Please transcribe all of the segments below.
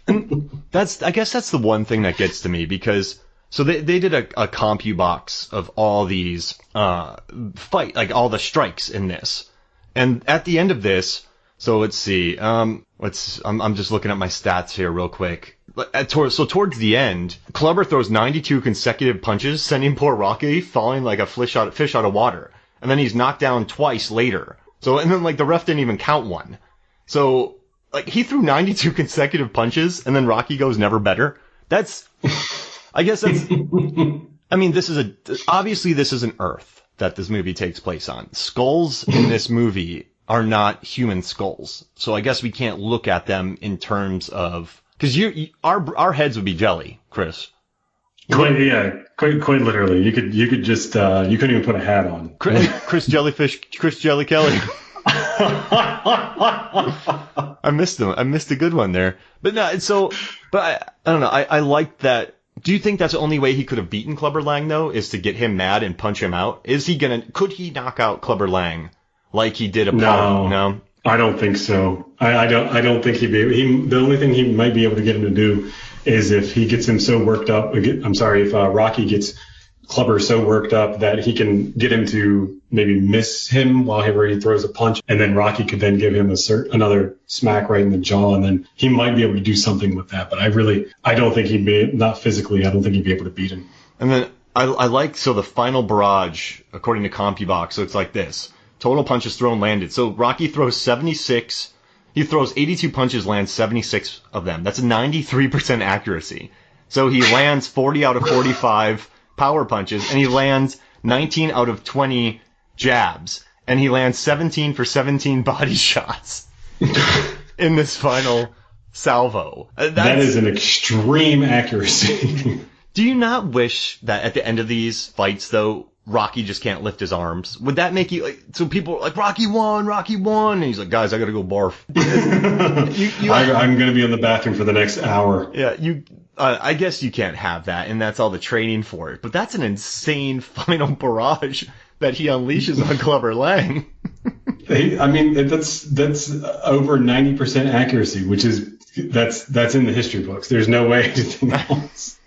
And I guess that's the one thing that gets to me, because so they did a CompuBox of all these like all the strikes in this, and at the end of this, so let's see, I'm just looking at my stats here real quick. So towards the end, Clubber throws 92 consecutive punches, sending poor Rocky falling like a fish out of water, and then he's knocked down twice later. So and then like the ref didn't even count one. So like he threw 92 consecutive punches, and then Rocky goes never better. I guess that's. I mean, obviously this is an Earth that this movie takes place on. Skulls in this movie are not human skulls, so I guess we can't look at them in terms of. Because our heads would be jelly, Chris. Quite literally. You could just you couldn't even put a hat on. Chris Jellyfish, Chris Jelly Kelly. I missed him. I missed a good one there. But no, I don't know. I like that. Do you think that's the only way he could have beaten Clubber Lang though, is to get him mad and punch him out? Could he knock out Clubber Lang like he did Apollo? No. I don't think so. I don't think he'd be. The only thing he might be able to get him to do is if he gets him so worked up. If Rocky gets Clubber so worked up that he can get him to maybe miss him while he throws a punch, and then Rocky could then give him another smack right in the jaw, and then he might be able to do something with that. But I don't think he'd be, not physically, I don't think he'd be able to beat him. And then I like, so the final barrage, according to CompuBox, so it's like this. Total punches thrown landed. So Rocky throws 76. He throws 82 punches, lands 76 of them. That's a 93% accuracy. So he lands 40 out of 45 power punches, and he lands 19 out of 20 jabs, and he lands 17 for 17 body shots in this final salvo. That is an extreme accuracy. Do you not wish that at the end of these fights, though, Rocky just can't lift his arms? Would that make you like? So people are like, Rocky won, and he's like, guys, I gotta go barf. I'm gonna be in the bathroom for the next hour. Yeah, I guess you can't have that, and that's all the training for it. But that's an insane final barrage that he unleashes on Clubber Lang. That's over 90% accuracy, which is that's in the history books. There's no way anything else.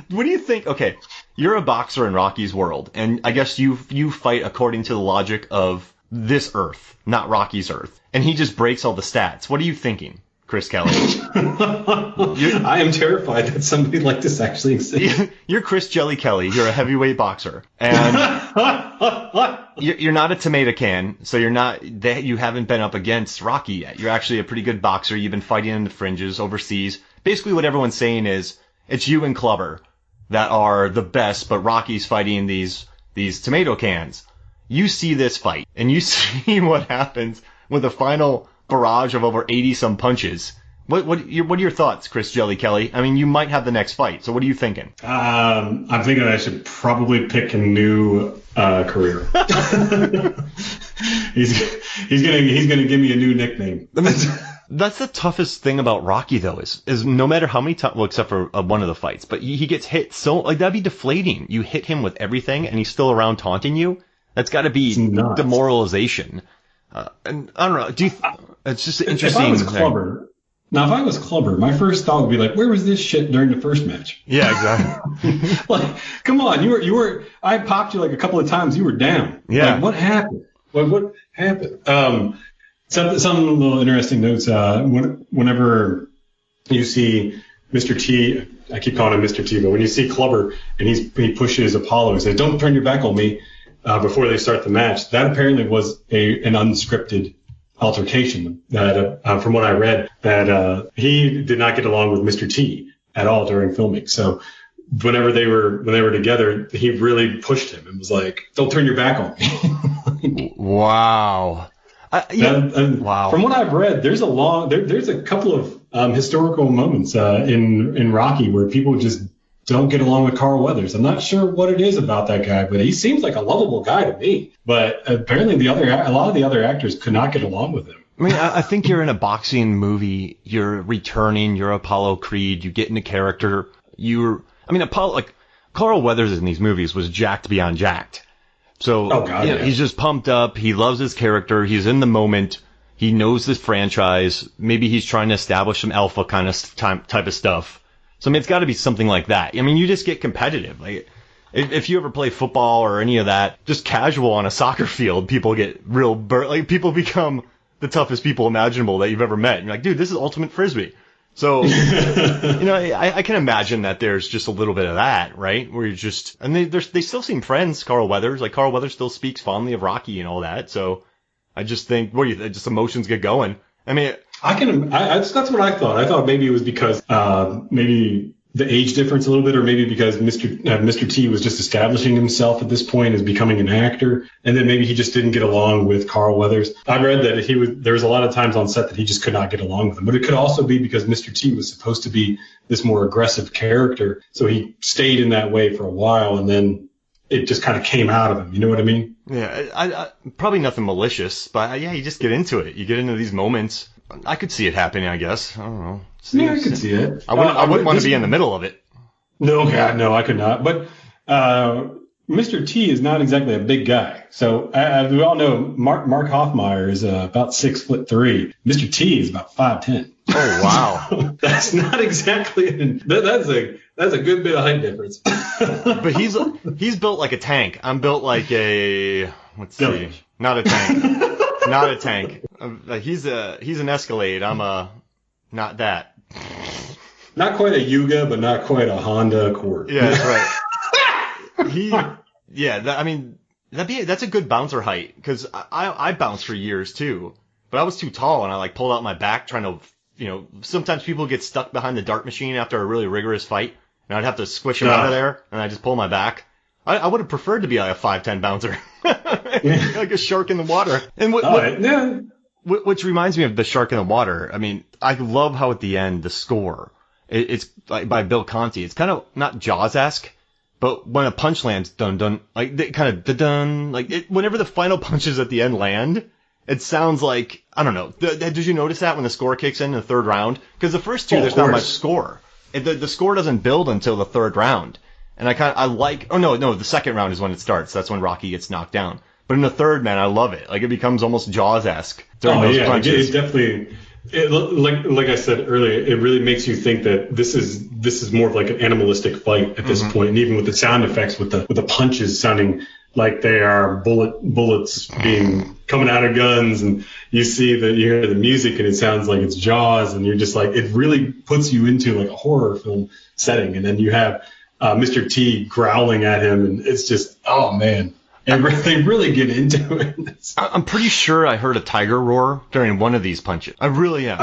What do you think? Okay, you're a boxer in Rocky's world, and I guess you fight according to the logic of this Earth, not Rocky's Earth, and he just breaks all the stats. What are you thinking, Chris Kelly? I am terrified that somebody like this actually exists. You're Chris Jelly Kelly. You're a heavyweight boxer, and you're not a tomato can, so you haven't been up against Rocky yet. You're actually a pretty good boxer. You've been fighting in the fringes overseas. Basically, what everyone's saying is it's you and Clubber that are the best, but Rocky's fighting these tomato cans. You see this fight, and you see what happens with a final barrage of over 80-some punches. What are your thoughts, Chris Jelly Kelly? I mean, you might have the next fight, so what are you thinking? I'm thinking I should probably pick a new career. He's gonna give me a new nickname. That's the toughest thing about Rocky, though, is no matter how many times, well, except for one of the fights, but he gets hit so, like, that'd be deflating. You hit him with everything, and he's still around taunting you. That's got to be demoralization. And I don't know. It's just interesting. If I was Clubber, my first thought would be like, where was this shit during the first match? Yeah, exactly. Like, come on, you were. I popped you like a couple of times. You were down. Yeah. Like, what happened? What happened? Some little interesting notes. Whenever you see Mr. T, I keep calling him Mr. T, but when you see Clubber and he pushes Apollo and says, "Don't turn your back on me," before they start the match, that apparently was an unscripted altercation. That from what I read, that he did not get along with Mr. T at all during filming. So whenever they were together, he really pushed him and was like, "Don't turn your back on me." Wow. Wow. From what I've read, there's a couple of historical moments in Rocky where people just don't get along with Carl Weathers. I'm not sure what it is about that guy, but he seems like a lovable guy to me. But apparently a lot of the other actors could not get along with him. I mean, I think you're in a boxing movie. You're returning. You're Apollo Creed. You get into character. Apollo, like Carl Weathers in these movies was jacked beyond jacked. So he's just pumped up. He loves his character. He's in the moment. He knows this franchise. Maybe he's trying to establish some alpha kind of type of stuff. So I mean, it's got to be something like that. I mean, you just get competitive. Like, if you ever play football or any of that, just casual on a soccer field, people get real like people become the toughest people imaginable that you've ever met. And you're like, dude, this is ultimate frisbee. So, I can imagine that there's just a little bit of that, right? Where you're just, and they still seem friends. Carl Weathers still speaks fondly of Rocky and all that. So I just think, just emotions get going. I mean, that's what I thought. I thought maybe it was because, maybe the age difference a little bit, or maybe because Mr. T was just establishing himself at this point as becoming an actor, and then maybe he just didn't get along with Carl Weathers. I read that there was a lot of times on set that he just could not get along with him, but it could also be because Mr. T was supposed to be this more aggressive character, so he stayed in that way for a while, and then it just kind of came out of him. You know what I mean? Yeah, I probably nothing malicious, but yeah, you just get into it. You get into these moments. I could see it happening, I guess. I don't know. Yeah, I could see it. I wouldn't want to be in the middle of it. No, God, no, I could not. But Mr. T is not exactly a big guy. So as we all know, Mark Hoffmeyer is about 6'3". Mr. T is about 5'10". Oh wow, that's not exactly. That's a good bit of height difference. But he's built like a tank. I'm built like a not a tank. Not a tank. He's an Escalade. I'm not that. Not quite a Yuga, but not quite a Honda Accord. Yeah, that's right. That's a good bouncer height, because I bounced for years too, but I was too tall and I pulled out my back trying to, sometimes people get stuck behind the dart machine after a really rigorous fight, and I'd have to squish them out of there, and I just pull my back. I would have preferred to be like a 5'10" bouncer. Like a shark in the water. And which reminds me of the shark in the water. I mean, I love how at the end, the score, it's like by Bill Conti. It's kind of not Jaws-esque, but when a punch lands, dun-dun, like they kind of dun-dun, like whenever the final punches at the end land, it sounds like, I don't know. Did you notice that when the score kicks in the third round? Because the first two, there's not much score. The score doesn't build until the third round. And the second round is when it starts. That's when Rocky gets knocked down. But in the third, man, I love it. Like, it becomes almost Jaws-esque during those punches. It definitely, like I said earlier, it really makes you think that this is more of like an animalistic fight at this point. And even with the sound effects, with the punches sounding like they are bullets coming out of guns, and you hear the music and it sounds like it's Jaws, and you're just like, it really puts you into like a horror film setting. And then you have Mr. T growling at him, and it's just, oh man, and they really get into it. I'm pretty sure I heard a tiger roar during one of these punches. I really am.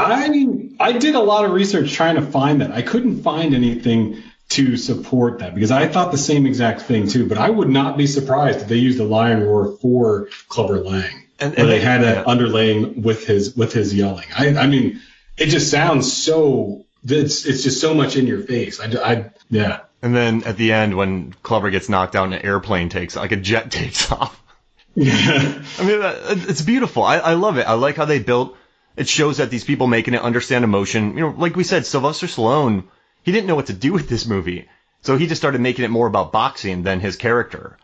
I did a lot of research trying to find that. I couldn't find anything to support that, because I thought the same exact thing too. But I would not be surprised if they used a lion roar for Clubber Lang, and they had that underlaying with his yelling. I mean, it just sounds so. It's just so much in your face. Yeah. And then at the end, when Clubber gets knocked out and an airplane a jet takes off. Yeah. I mean, it's beautiful. I love it. I like how they built. It shows that these people making it understand emotion. Like we said, Sylvester Stallone, he didn't know what to do with this movie. So he just started making it more about boxing than his character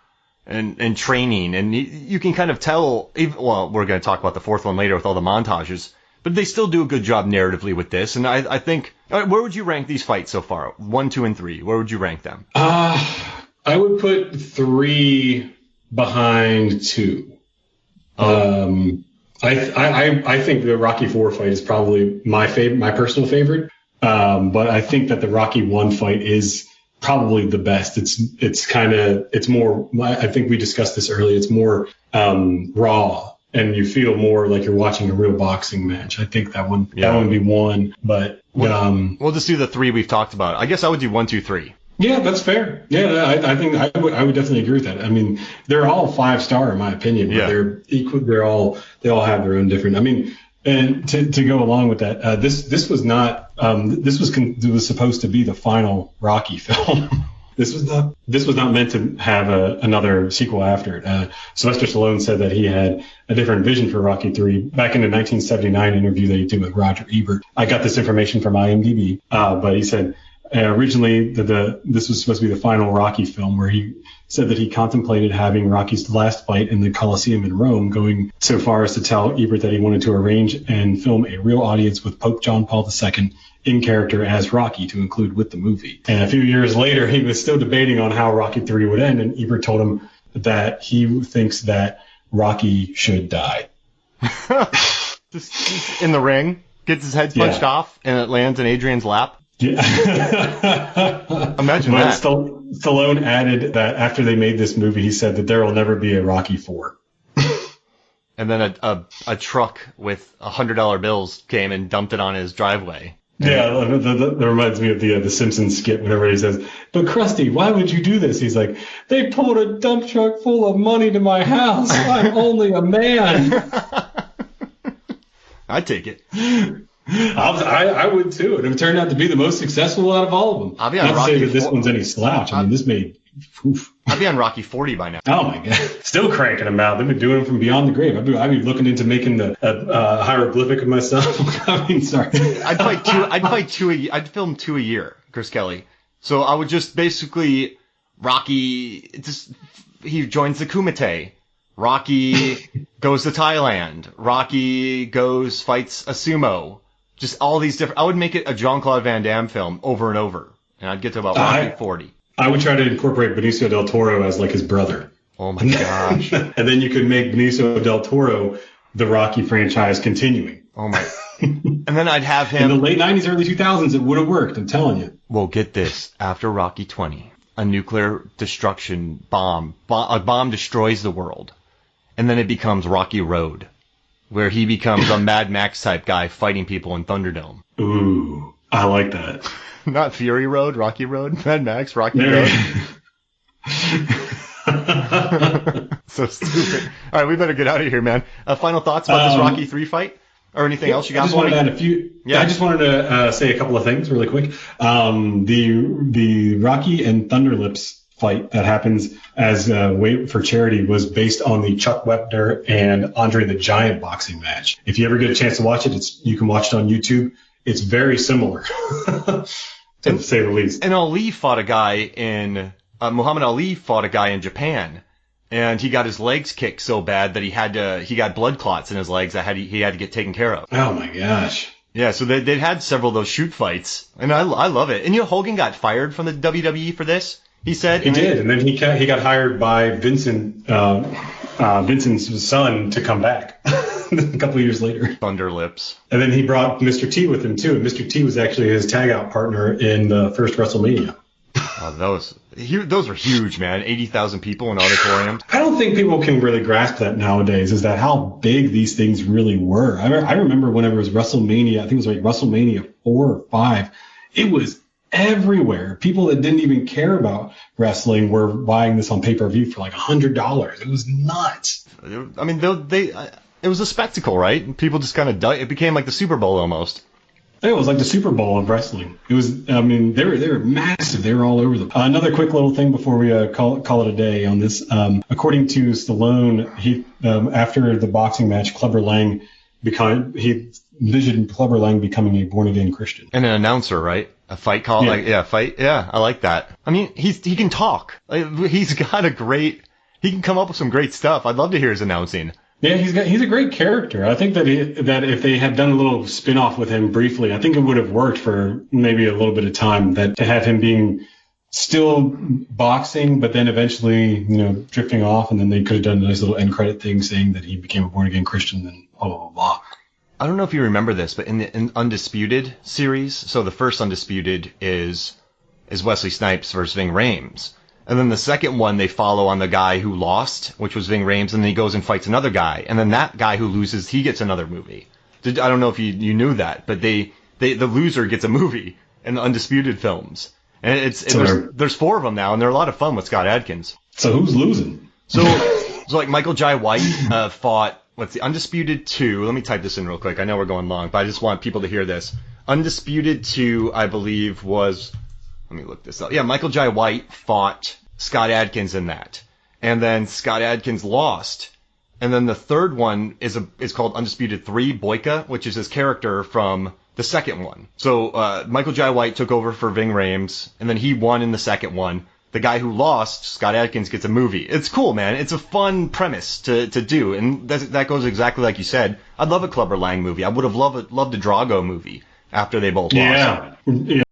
and training. And you can kind of tell, we're going to talk about the fourth one later with all the montages. But they still do a good job narratively with this. And I think, where would you rank these fights so far? 1, 2, and 3. Where would you rank them? I would put 3 behind 2. I think the Rocky 4 fight is probably my personal favorite. But I think that the Rocky 1 fight is probably the best. It's more, I think we discussed this earlier. It's more raw. And you feel more like you're watching a real boxing match. I think that one would be 1. But we'll just do the 3 we've talked about. I guess I would do 1, 2, 3. Yeah, that's fair. Yeah, I think I would definitely agree with that. I mean, they're all 5-star in my opinion. But they're equal. They all have their own different. I mean, and to go along with that, this was not. This was supposed to be the final Rocky film. This was not meant to have another sequel after it. Sylvester Stallone said that he had a different vision for Rocky 3 back in the 1979 interview that he did with Roger Ebert. I got this information from IMDb, but he said originally this was supposed to be the final Rocky film, where he said that he contemplated having Rocky's last fight in the Colosseum in Rome, going so far as to tell Ebert that he wanted to arrange and film a real audience with Pope John Paul II in character as Rocky to include with the movie. And a few years later, he was still debating on how Rocky 3 would end, and Ebert told him that he thinks that Rocky should die. Just in the ring, gets his head punched off, and it lands in Adrian's lap. Yeah. Imagine that. Stallone added that after they made this movie, he said that there will never be a Rocky 4. And then a truck with $100 bills came and dumped it on his driveway. Yeah, that reminds me of the Simpsons skit whenever he says, "But Krusty, why would you do this?" He's like, "They pulled a dump truck full of money to my house. I'm only a man." I'd take it. I would too. And it turned out to be the most successful out of all of them. I'll be on Not Rocky to say that this one's any slouch. I mean, this made... Oof. I'd be on Rocky 40 by now. Oh my God. Still cranking them out. They've been doing them from beyond the grave. I'd be looking into making the hieroglyphic of myself. I mean, sorry. I'd film 2 a year, Chris Kelly. So I would just basically, he joins the Kumite. Rocky goes to Thailand. Rocky fights a sumo. Just all these different, I would make it a Jean-Claude Van Damme film over and over. And I'd get to about Rocky 40. I would try to incorporate Benicio del Toro as like his brother. Oh my gosh. And then you could make Benicio del Toro the Rocky franchise continuing. Oh my. And then I'd have him. In the late 90s, early 2000s, it would have worked, I'm telling you. Well, get this. After Rocky 20, a nuclear destruction a bomb destroys the world. And then it becomes Rocky Road, where he becomes a Mad Max type guy fighting people in Thunderdome. Ooh, I like that. Not Fury Road, Rocky Road, Mad Max, Rocky Road. So stupid. All right, we better get out of here, man. Final thoughts about this Rocky 3 fight? Or anything else you got for me? I just wanted to say a couple of things really quick. The Rocky and Thunderlips fight that happens as Wait for Charity was based on the Chuck Wepner and Andre the Giant boxing match. If you ever get a chance to watch it, you can watch it on YouTube. It's very similar, to say the least. And Muhammad Ali fought a guy in Japan, and he got his legs kicked so bad that he got blood clots in his legs that he had to get taken care of. Oh my gosh. Yeah, so they had several of those shoot fights, and I love it. And Hogan got fired from the WWE for this. He said he did, and then he got hired by Vincent's son to come back a couple of years later. Thunderlips. And then he brought Mr. T with him too. And Mr. T was actually his tag out partner in the first WrestleMania. Oh, those are huge, man. 80,000 people in auditoriums. I don't think people can really grasp that nowadays, is that how big these things really were. I remember whenever it was WrestleMania, I think it was like WrestleMania 4 or 5, it was everywhere. People that didn't even care about wrestling were buying this on pay-per-view for like $100. It was nuts. I mean, it was a spectacle, right? People just kind of it became like the Super Bowl almost. It was like the Super Bowl of wrestling. It was, I mean, they were massive. They were all over the. Another quick little thing before we call it a day on this. According to Stallone, he after the boxing match, Clubber Lang he envisioned Clubber Lang becoming a born again Christian and an announcer, right? A fight call, fight. Yeah, I like that. I mean, he can talk. He's got he can come up with some great stuff. I'd love to hear his announcing. Yeah, he's a great character. I think that if they had done a little spin-off with him briefly, I think it would have worked for maybe a little bit of time. That to have him being still boxing, but then eventually, drifting off, and then they could have done a nice little end credit thing saying that he became a born again Christian, and blah blah blah. I don't know if you remember this, but in the Undisputed series, so the first Undisputed is Wesley Snipes versus Ving Rhames. And then the second one, they follow on the guy who lost, which was Ving Rhames, and then he goes and fights another guy. And then that guy who loses, he gets another movie. I don't know if you knew that, but the loser gets a movie in the Undisputed films. And there's 4 of them now, and they're a lot of fun with Scott Adkins. So who's losing? So like Michael Jai White fought, what's the Undisputed 2? Let me type this in real quick. I know we're going long, but I just want people to hear this. Undisputed 2, I believe, was... Let me look this up. Yeah, Michael Jai White fought Scott Adkins in that. And then Scott Adkins lost. And then the third one is called Undisputed 3, Boyka, which is his character from The second one. So Michael Jai White took over for Ving Rhames, and then he won in the second one. The guy who lost, Scott Adkins, gets a movie. It's cool, man. It's a fun premise to do, and that goes exactly like you said. I'd love a Clubber Lang movie. I would have loved a Drago movie after they both lost. Yeah.